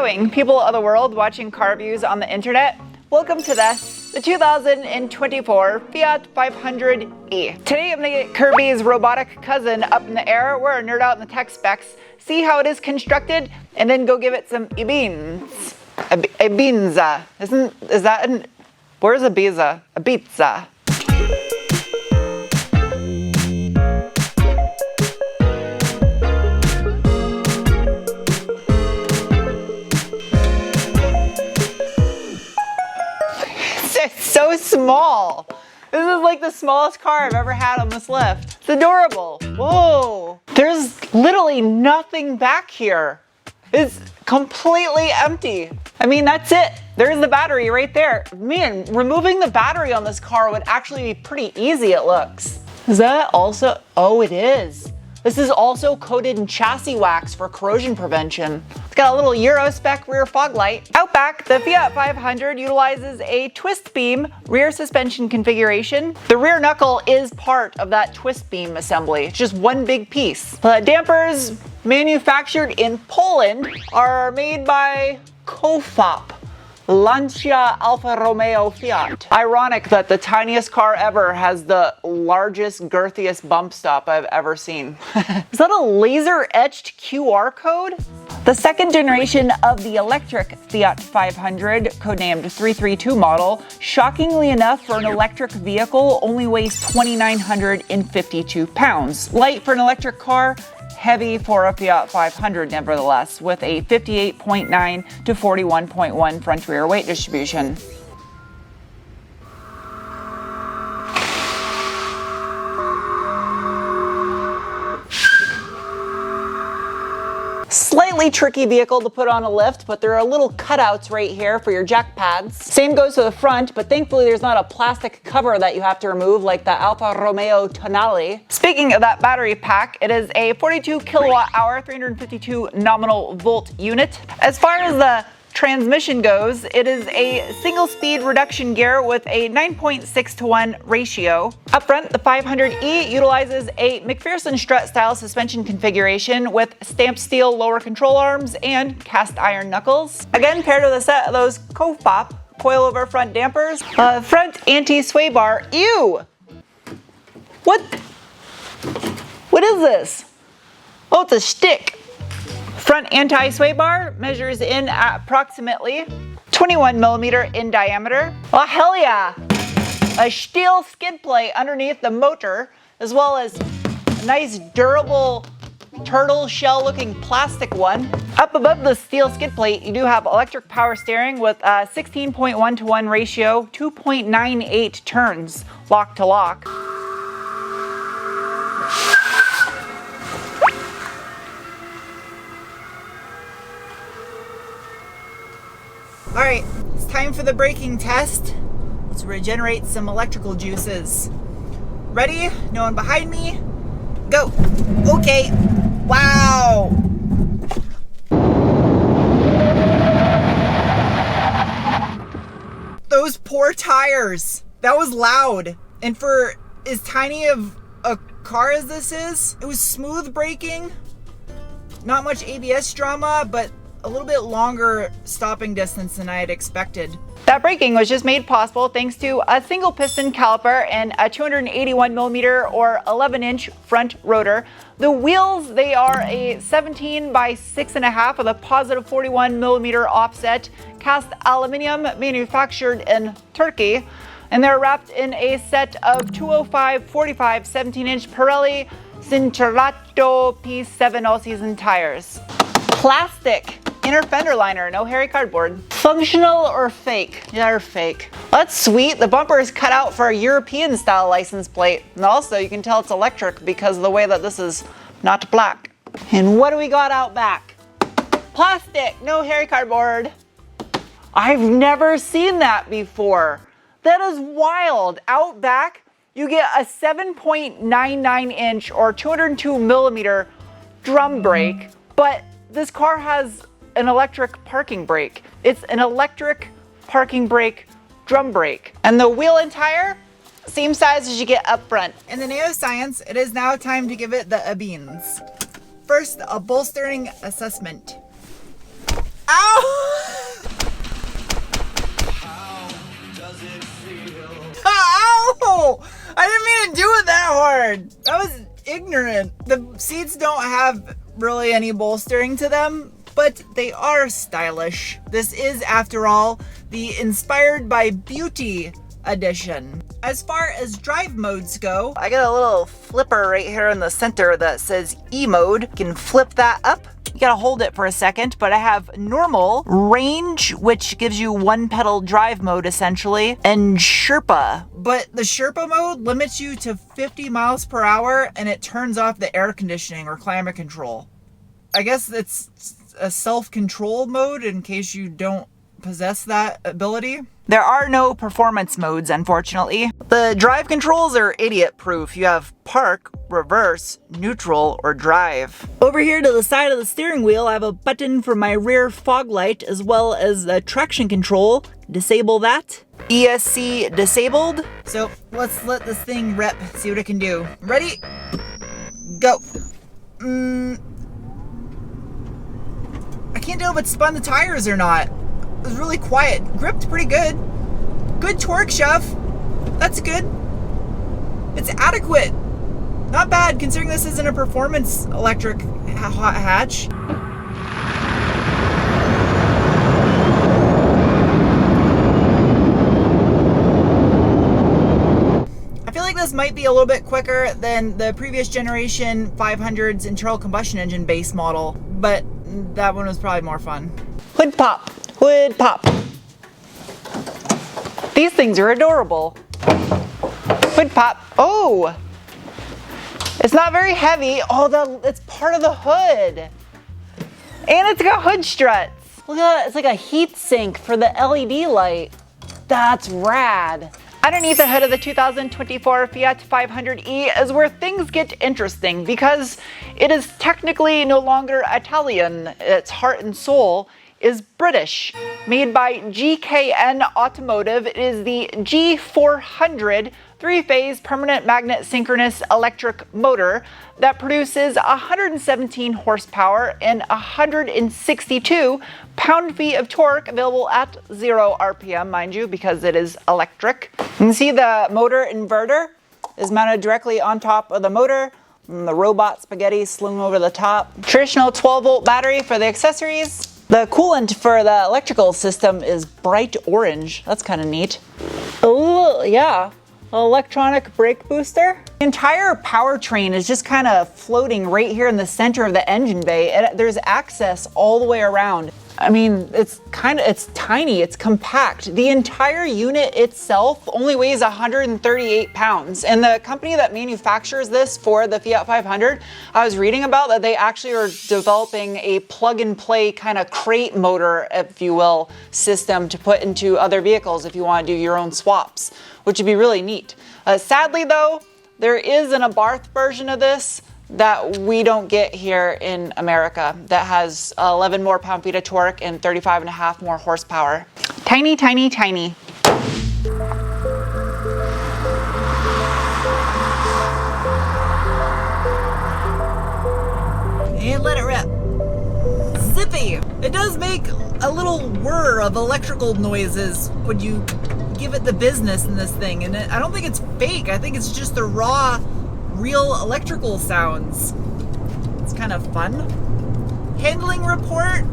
going, people of the world watching car views on the internet? Welcome to the 2024 Fiat 500e. Today I'm gonna get Kirby's robotic cousin up in the air. We're gonna nerd out in the tech specs, see how it is constructed, and then go give it some beans. Ibiza. Where's Ibiza? Ibiza. It's so small. This is like the smallest car I've ever had on this lift. It's adorable. Whoa. There's literally nothing back here. It's completely empty. I mean, that's it. There's the battery right there. Man, removing the battery on this car would actually be pretty easy, it looks. Is that also? Oh, it is. This is also coated in chassis wax for corrosion prevention. It's got a little Euro spec rear fog light. Out back, the Fiat 500 utilizes a twist beam rear suspension configuration. The rear knuckle is part of that twist beam assembly. It's just one big piece. The dampers, manufactured in Poland, are made by Kofop. Lancia Alfa Romeo Fiat. Ironic that the tiniest car ever has the largest, girthiest bump stop I've ever seen. Is that a laser etched QR code? The second generation of the electric Fiat 500, codenamed 332 model, shockingly enough for an electric vehicle, only weighs 2,952 pounds. Light for an electric car, heavy for a Fiat 500 nevertheless, with a 58.9 to 41.1 front-rear weight distribution. Slightly tricky vehicle to put on a lift, but there are little cutouts right here for your jack pads. Same goes to the front, but thankfully there's not a plastic cover that you have to remove like the Alfa Romeo Tonale. Speaking of that battery pack, it is a 42 kilowatt hour, 352 nominal volt unit. As far as the transmission goes, it is a single speed reduction gear with a 9.6 to 1 ratio. Up front, the 500e utilizes a McPherson strut style suspension configuration with stamped steel lower control arms and cast iron knuckles. Again, paired with a set of those Kofop coilover front dampers. Front anti-sway bar. Ew! What is this? Oh, it's a stick. Front anti-sway bar measures in at approximately 21 millimeter in diameter. Oh, hell yeah! A steel skid plate underneath the motor, as well as a nice durable turtle shell looking plastic one. Up above the steel skid plate, you do have electric power steering with a 16.1 to 1 ratio, 2.98 turns, lock to lock. All right, it's time for the braking test. Let's regenerate some electrical juices. Ready? No one behind me? Go. Okay. Wow. Those poor tires. That was loud. And for as tiny of a car as this is, it was smooth braking. Not much ABS drama, but a little bit longer stopping distance than I had expected. That braking was just made possible thanks to a single piston caliper and a 281 millimeter or 11-inch front rotor. The wheels, they are a 17 by 6.5 with a positive 41 millimeter offset, cast aluminum, manufactured in Turkey, and they're wrapped in a set of 205 45 17-inch Pirelli Cinturato P7 all-season tires. Plastic inner fender liner, no hairy cardboard. Functional or fake? Yeah, or fake. That's sweet. The bumper is cut out for a European style license plate. And also you can tell it's electric because of the way that this is not black. And what do we got out back? Plastic, no hairy cardboard. I've never seen that before. That is wild. Out back, you get a 7.99 inch or 202 millimeter drum brake, but this car has an electric parking brake. It's an electric parking brake drum brake. And the wheel and tire, same size as you get up front. In the name of science, it is now time to give it the beans. First, a bolstering assessment. Ow! hard. That was ignorant. The seats don't have really any bolstering to them, but they are stylish. This is, after all, the Inspired by Beauty edition. As far as drive modes go, I got a little flipper right here in the center that says E mode. You can flip that up. You gotta hold it for a second, but I have normal, range, which gives you one pedal drive mode essentially, and Sherpa. But the Sherpa mode limits you to 50 miles per hour and it turns off the air conditioning or climate control. I guess it's a self-control mode in case you don't possess that ability. There are no performance modes, unfortunately. The drive controls are idiot-proof. You have park, reverse, neutral, or drive. Over here to the side of the steering wheel, I have a button for my rear fog light, as well as a traction control. Disable that. ESC disabled. So let's let this thing rip, see what it can do. Ready? Go. I can't tell if it spun the tires or not. It was really quiet. Gripped pretty good. Good torque shove. That's good. It's adequate. Not bad considering this isn't a performance electric hot hatch. I feel like this might be a little bit quicker than the previous generation 500's internal combustion engine base model, but that one was probably more fun. Hood pop. Hood pop. These things are adorable. Hood pop. Oh! It's not very heavy. Oh, it's part of the hood. And it's got hood struts. Look at that. It's like a heat sink for the LED light. That's rad. Underneath the hood of the 2024 Fiat 500e is where things get interesting because it is technically no longer Italian. Its heart and soul is British. Made by GKN Automotive, it is the G400 three-phase permanent magnet synchronous electric motor that produces 117 horsepower and 162 pound-feet of torque, available at 0 RPM, mind you, because it is electric. You can see the motor inverter is mounted directly on top of the motor, and the robot spaghetti slung over the top. Traditional 12-volt battery for the accessories. The coolant for the electrical system is bright orange. That's kind of neat. Oh, yeah. Electronic brake booster. The entire powertrain is just kind of floating right here in the center of the engine bay. And there's access all the way around. I mean, it's tiny, it's compact. The entire unit itself only weighs 138 pounds. And the company that manufactures this for the Fiat 500, I was reading about that they actually are developing a plug and play kind of crate motor, if you will, system to put into other vehicles if you want to do your own swaps, which would be really neat. Sadly though, there is an Abarth version of this that we don't get here in America that has 11 more pound-feet of torque and 35.5 more horsepower. Tiny, tiny, tiny. And let it rip. Zippy! It does make a little whir of electrical noises when you give it the business in this thing, and I don't think it's fake. I think it's just the raw, real electrical sounds. It's kind of fun. Handling report.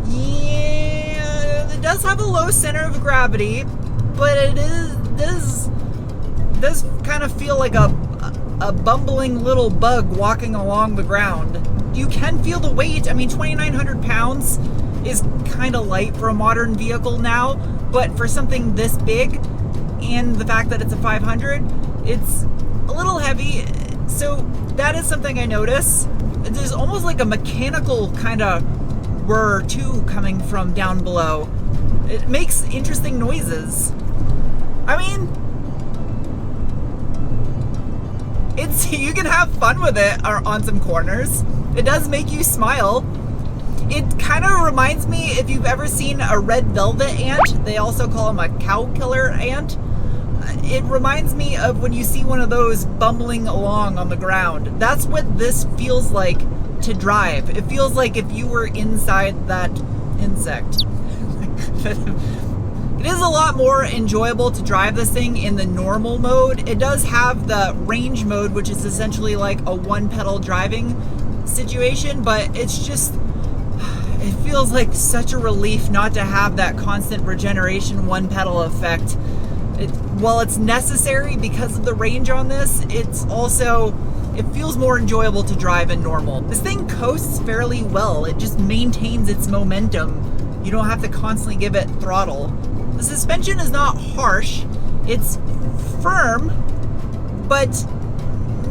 Yeah, it does have a low center of gravity, but it does kind of feel like a bumbling little bug walking along the ground. You can feel the weight. I mean, 2,900 pounds is kind of light for a modern vehicle now, but for something this big and the fact that it's a 500, it's a little heavy. So that is something I notice. There's almost like a mechanical kind of whir too coming from down below. It makes interesting noises. I mean, you can have fun with it on some corners. It does make you smile. It kind of reminds me, if you've ever seen a red velvet ant, they also call them a cow killer ant. It reminds me of when you see one of those bumbling along on the ground. That's what this feels like to drive. It feels like if you were inside that insect. It is a lot more enjoyable to drive this thing in the normal mode. It does have the range mode, which is essentially like a one pedal driving situation, but it's just, it feels like such a relief not to have that constant regeneration one pedal effect. While it's necessary because of the range on this, it's also, it feels more enjoyable to drive in normal. This thing coasts fairly well. It just maintains its momentum. You don't have to constantly give it throttle. The suspension is not harsh. It's firm, but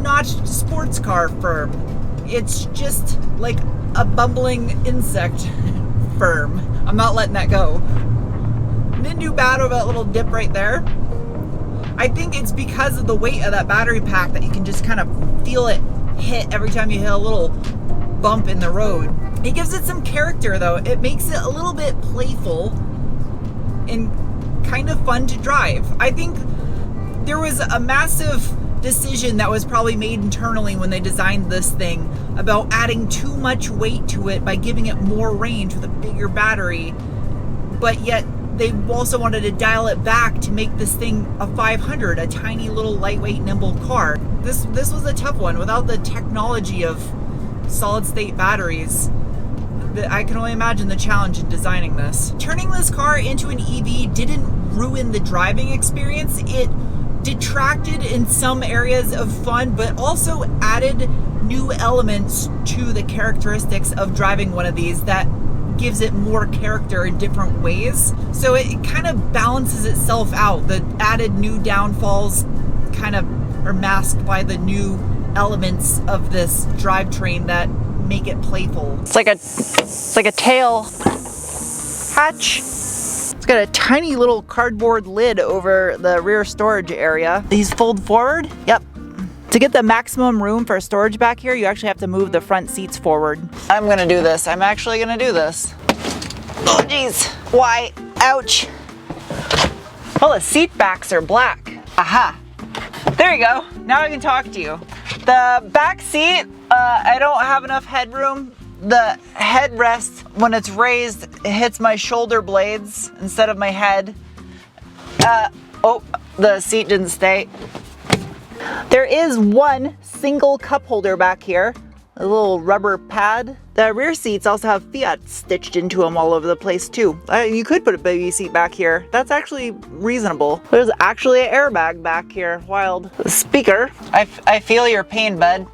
not sports car firm. It's just like a bumbling insect firm. I'm not letting that go. Didn't do bad over that little dip right there. I think it's because of the weight of that battery pack that you can just kind of feel it hit every time you hit a little bump in the road. It gives it some character though. It makes it a little bit playful and kind of fun to drive. I think there was a massive decision that was probably made internally when they designed this thing about adding too much weight to it by giving it more range with a bigger battery, but yet they also wanted to dial it back to make this thing a 500, a tiny little lightweight nimble car. This was a tough one without the technology of solid state batteries. I can only imagine the challenge in designing this. Turning this car into an EV didn't ruin the driving experience. It detracted in some areas of fun, but also added new elements to the characteristics of driving one of these that gives it more character in different ways. So it kind of balances itself out. The added new downfalls kind of are masked by the new elements of this drivetrain that make it playful. It's like a tail hatch. It's got a tiny little cardboard lid over the rear storage area. These fold forward. Yep. To get the maximum room for storage back here, you actually have to move the front seats forward. I'm gonna do this. I'm actually gonna do this. Oh geez. Why? Ouch. Well, the seat backs are black. Aha. There you go. Now I can talk to you. The back seat, I don't have enough headroom. The headrest, when it's raised, it hits my shoulder blades instead of my head. Oh, the seat didn't stay. There is one single cup holder back here, a little rubber pad. The rear seats also have Fiat stitched into them all over the place too. You could put a baby seat back here. That's actually reasonable. There's actually an airbag back here. Wild. The speaker. I feel your pain, bud.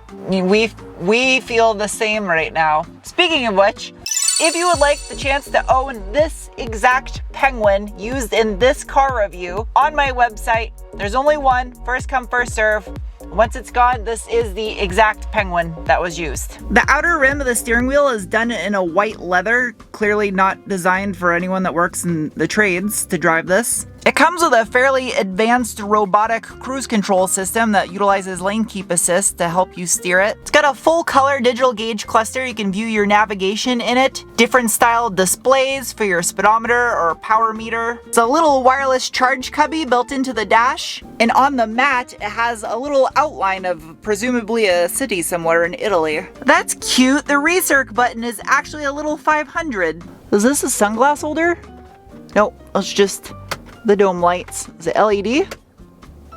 We feel the same right now. Speaking of which, if you would like the chance to own this exact Penguin used in this car review on my website, there's only one, first come, first serve. Once it's gone, this is the exact Penguin that was used. The outer rim of the steering wheel is done in a white leather, clearly not designed for anyone that works in the trades to drive this. It comes with a fairly advanced robotic cruise control system that utilizes lane keep assist to help you steer it. It's got a full color digital gauge cluster. You can view your navigation in it. Different style displays for your speedometer or power meter. It's a little wireless charge cubby built into the dash. And on the mat, it has a little outline of presumably a city somewhere in Italy. That's cute. The recirc button is actually a little 500. Is this a sunglass holder? Nope, it's just the dome lights. Is it LED?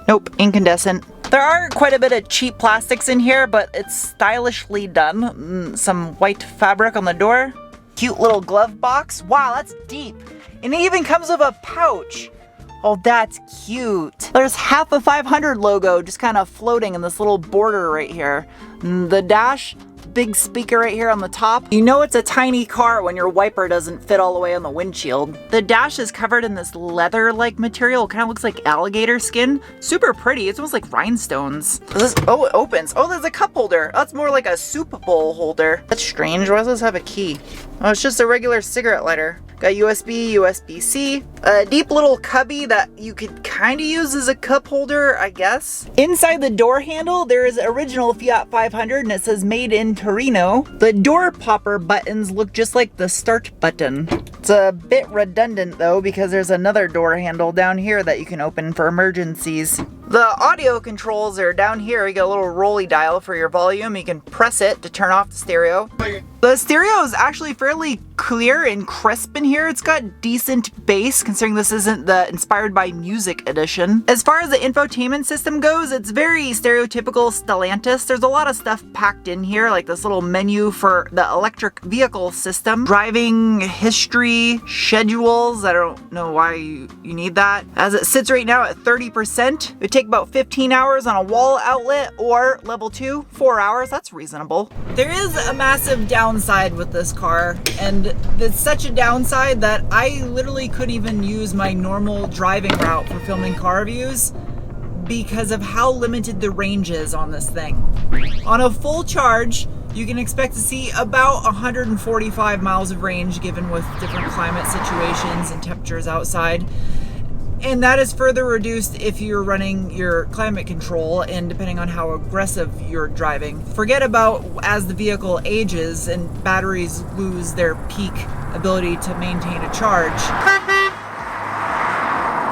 Nope, incandescent. There are quite a bit of cheap plastics in here, but it's stylishly done. Some white fabric on the door. Cute little glove box. Wow, that's deep. And it even comes with a pouch. Oh, that's cute. There's half a 500 logo just kind of floating in this little border right here. The dash, big speaker right here on the top. You know it's a tiny car when your wiper doesn't fit all the way on the windshield. The dash is covered in this leather-like material. It kind of looks like alligator skin. Super pretty. It's almost like rhinestones. Oh, it opens. Oh, there's a cup holder. That's more like a soup bowl holder. That's strange. Why does this have a key? Oh, it's just a regular cigarette lighter. Got USB, USB-C, a deep little cubby that you could kind of use as a cup holder, I guess. Inside the door handle, there is original Fiat 500 and it says made in Torino. The door popper buttons look just like the start button. It's a bit redundant though because there's another door handle down here that you can open for emergencies. The audio controls are down here. You got a little rolly dial for your volume. You can press it to turn off the stereo. The stereo is actually fairly clear and crisp in here. It's got decent bass, considering this isn't the Inspired by Music edition. As far as the infotainment system goes, it's very stereotypical Stellantis. There's a lot of stuff packed in here, like this little menu for the electric vehicle system, driving history, schedules. I don't know why you need that. As it sits right now at 30%, it would take about 15 hours on a wall outlet, or level 2, 4 hours. That's reasonable. There is a massive downside with this car, and it's such a downside that I literally couldn't even use my normal driving route for filming car reviews because of how limited the range is on this thing. On a full charge, you can expect to see about 145 miles of range, given with different climate situations and temperatures outside. And that is further reduced if you're running your climate control and depending on how aggressive you're driving. Forget about as the vehicle ages and batteries lose their peak ability to maintain a charge.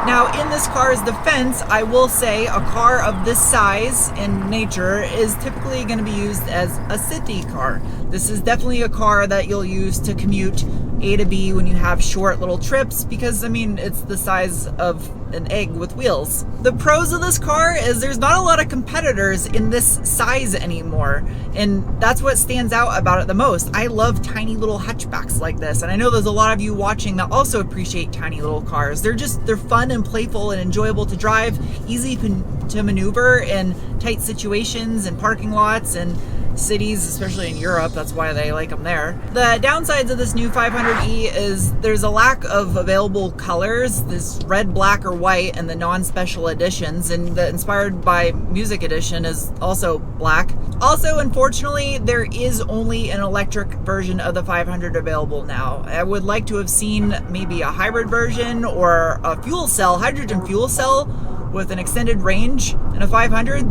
Now, in this car's defense, I will say a car of this size and nature is typically going to be used as a city car. This is definitely a car that you'll use to commute A to B when you have short little trips because, I mean, it's the size of an egg with wheels. The pros of this car is there's not a lot of competitors in this size anymore, and that's what stands out about it the most. I love tiny little hatchbacks like this, and I know there's a lot of you watching that also appreciate tiny little cars. They're fun and playful and enjoyable to drive, easy to maneuver in tight situations and parking lots and cities, especially in Europe. That's why they like them there. The downsides of this new 500e is there's a lack of available colors. This red, black, or white, and the non-special editions, and the Inspired by Music edition is also black. Also, unfortunately, there is only an electric version of the 500 available now. I would like to have seen maybe a hybrid version or a fuel cell, hydrogen fuel cell with an extended range and a 500.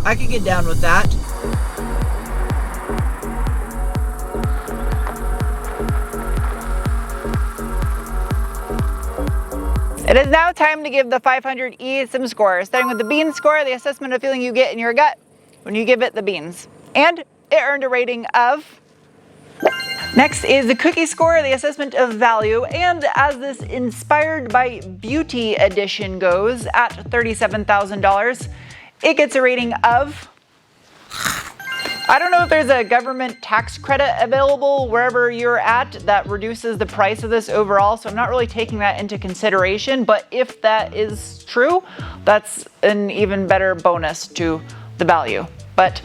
I could get down with that. It is now time to give the 500e some scores, starting with the bean score, the assessment of feeling you get in your gut when you give it the beans. And it earned a rating of... Next is the cookie score, the assessment of value, and as this Inspired by Beauty edition goes at $37,000, it gets a rating of... I don't know if there's a government tax credit available wherever you're at that reduces the price of this overall, so I'm not really taking that into consideration, but if that is true, that's an even better bonus to the value. But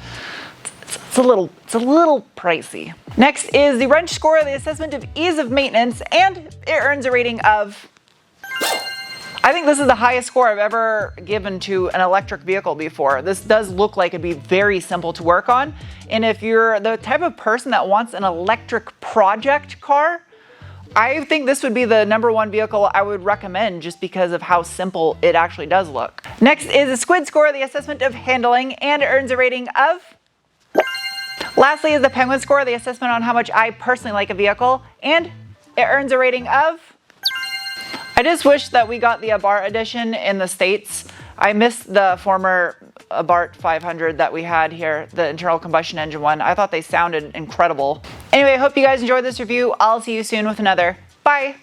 it's a little pricey. Next is the wrench score, the assessment of ease of maintenance, and it earns a rating of... I think this is the highest score I've ever given to an electric vehicle before. This does look like it'd be very simple to work on. And if you're the type of person that wants an electric project car, I think this would be the #1 vehicle I would recommend just because of how simple it actually does look. Next is the squid score, the assessment of handling, and it earns a rating of... Lastly is the penguin score, the assessment on how much I personally like a vehicle, and it earns a rating of... I just wish that we got the Abarth edition in the States. I missed the former Abarth 500 that we had here, the internal combustion engine one. I thought they sounded incredible. Anyway, I hope you guys enjoyed this review. I'll see you soon with another. Bye!